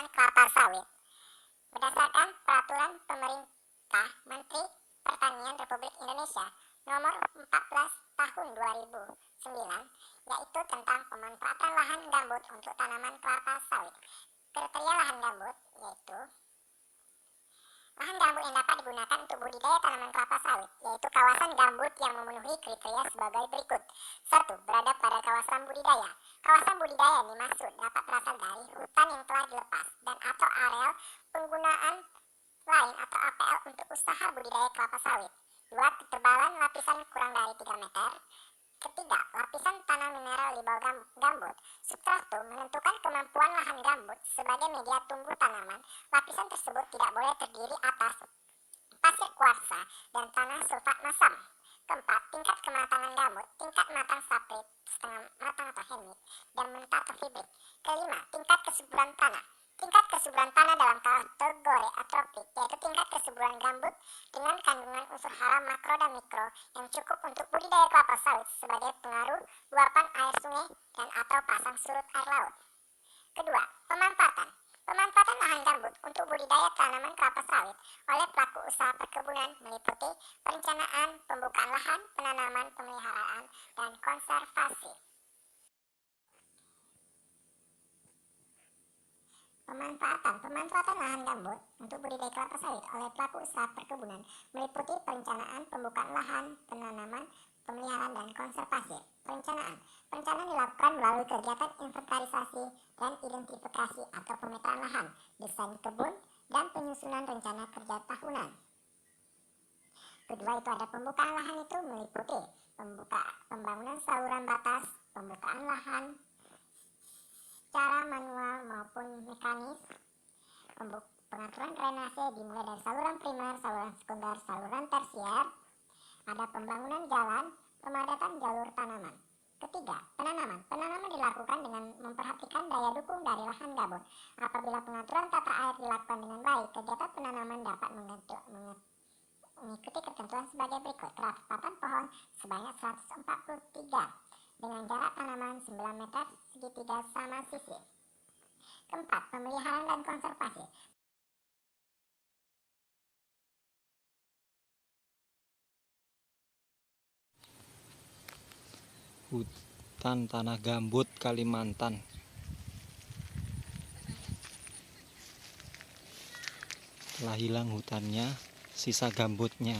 tanaman kelapa sawit. Berdasarkan Peraturan Pemerintah Menteri Pertanian Republik Indonesia Nomor 14 Tahun 2009, yaitu tentang pemanfaatan lahan gambut untuk tanaman kelapa sawit. Kriteria lahan gambut yaitu lahan gambut yang dapat digunakan untuk budidaya tanaman kelapa sawit, yaitu kawasan gambut yang memenuhi kriteria sebagai berikut. 1. Berada pada kawasan budidaya. Kawasan budidaya yang dimaksud dapat berasal dari hutan yang telah dilepas dan atau areal penggunaan lain atau APL untuk usaha budidaya kelapa sawit. 2. Ketebalan lapisan kurang dari 3 meter. Ketiga, lapisan tanah mineral di bawah gambut. Substratum menentukan kemampuan lahan gambut sebagai media tumbuh tanaman. Lapisan tersebut tidak boleh terdiri atas pasir kuarsa dan tanah sulfat masam. Keempat, tingkat kematangan gambut, tingkat matang saprit, setengah matang atau hemik, dan mentah atau fibrik. Kelima, tingkat kesuburan tanah. Tingkat kesuburan tanah dalam kategori atropik, yaitu tingkat kesuburan gambut dengan kandungan unsur hara makro dan mikro yang cukup untuk budidaya kelapa sawit sebagai pengaruh luapan air sungai dan atau pasang surut air laut. Kedua, pemanfaatan. Pemanfaatan lahan gambut untuk budidaya tanaman kelapa sawit oleh pelaku usaha perkebunan meliputi perencanaan, pembukaan lahan, penanaman, pemeliharaan, dan konservasi. Pemanfaatan lahan gambut untuk budidaya kelapa sawit oleh pelaku usaha perkebunan meliputi perencanaan, pembukaan lahan, penanaman, pemeliharaan, dan konservasi. Perencanaan dilakukan melalui kegiatan inventarisasi dan identifikasi atau pemetaan lahan, desain kebun, dan penyusunan rencana kerja tahunan. Kedua, itu ada pembukaan lahan, itu meliputi pembangunan saluran batas, pembukaan lahan secara manual maupun mekanis, pengaturan drainase dimulai dari saluran primer, saluran sekunder, saluran tersier, ada pembangunan jalan, pemadatan jalur tanaman. Ketiga, penanaman. Penanaman dilakukan dengan memperhatikan daya dukung dari lahan gambut. Apabila pengaturan tata air dilakukan dengan baik, kegiatan penanaman dapat mengikuti ketentuan sebagai berikut. Kerapatan pohon sebanyak 143 dengan jarak tanaman 9 meter segitiga sama sisi. Keempat, pemeliharaan dan konservasi. Hutan tanah gambut Kalimantan. Telah hilang hutannya, sisa gambutnya.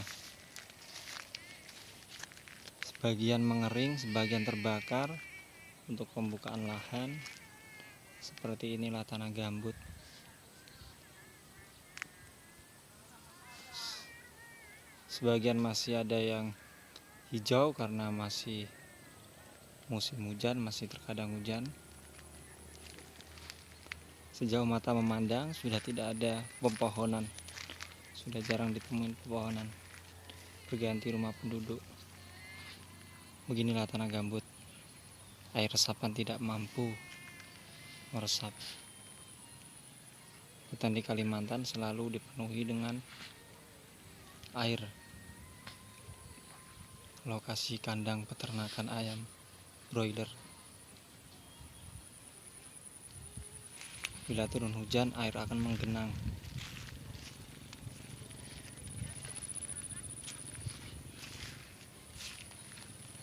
Sebagian mengering, sebagian terbakar untuk pembukaan lahan. Seperti inilah tanah gambut. Sebagian masih ada yang hijau karena masih musim hujan, masih terkadang hujan. Sejauh mata memandang sudah tidak ada pepohonan, sudah jarang ditemuin pepohonan, berganti rumah penduduk. Beginilah tanah gambut. Air resapan tidak mampu meresap. Hutan di Kalimantan selalu dipenuhi dengan air. Lokasi kandang peternakan ayam broiler. Bila turun hujan, air akan menggenang.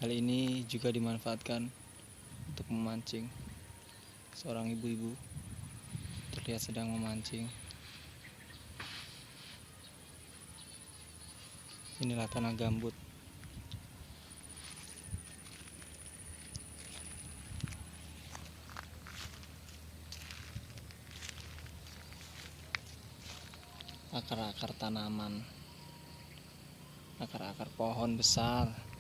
Hal ini juga dimanfaatkan untuk memancing. Seorang ibu-ibu terlihat sedang memancing. Inilah tanah gambut. Akar-akar tanaman, akar-akar pohon besar